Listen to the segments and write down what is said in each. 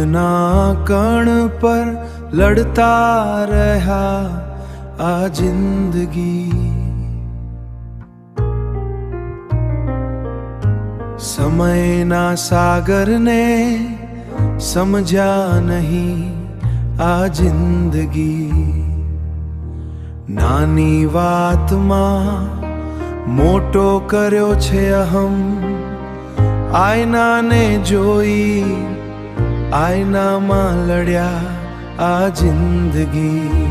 દુઃખના કણ પર લડતા રહ્યા આ જિંદગી. સમયના સાગરને સમજ્યા નહીં આ જિંદગી. નાની વાતમાં મોટો કર્યો છે અહમ, આયનાને જોઈ આયનામાં લડ્યા આ જિંદગી.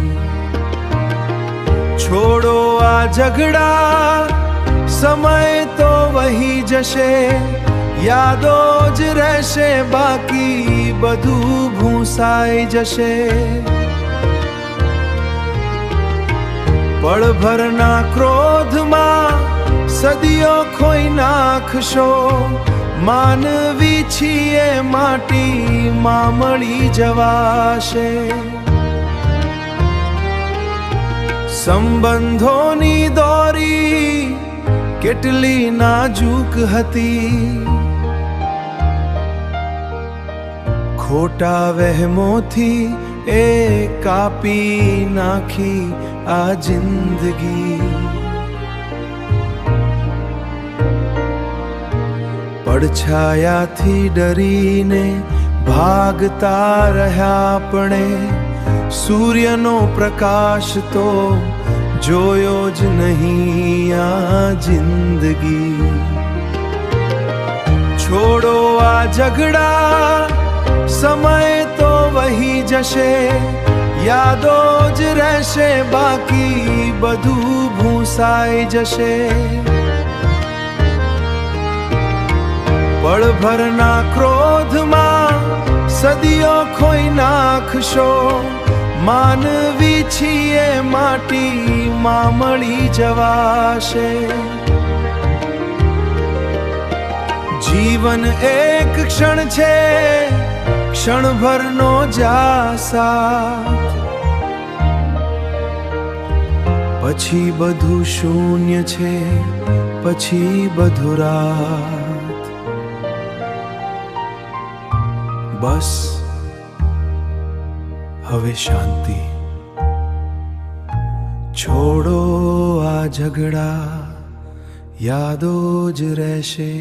છોડો આ ઝઘડા, સમય તો વહી જશે, યાદો જ રહેશે, બાકી બધું ભૂંસાઈ જશે. પળભરના ક્રોધમાં સદીઓ ખોઈ નાખશો, માનવી છીએ માટીમાં મળી જવાશે. સંબંધોની દોરી કેટલી નાજુક હતી, ખોટા વહેમોથી એ કાપી નાખી આ જિંદગી. પડછાયાથી ડરીને ભાગતા રહ્યા આપણે, સૂર્યનો પ્રકાશ તો જોયો જ નહીં આ જિંદગી. છોડો આ ઝઘડા, સમય તો વહી જશે, યાદો જ રહેશે, બાકી બધું ભૂંસાઈ જશે. પળભરના ક્રોધમાં સદીઓ ખોઈ નાખશો, માનવી છીએ માટીમાં મળી જવાશે. જીવન એક ક્ષણ છે, ક્ષણભરનો જાસાત, પછી બધું શૂન્ય છે, પછી બધું રાત. બસ હવે શાંતિ. છોડો આ ઝઘડા, યાદો જ રહેશે.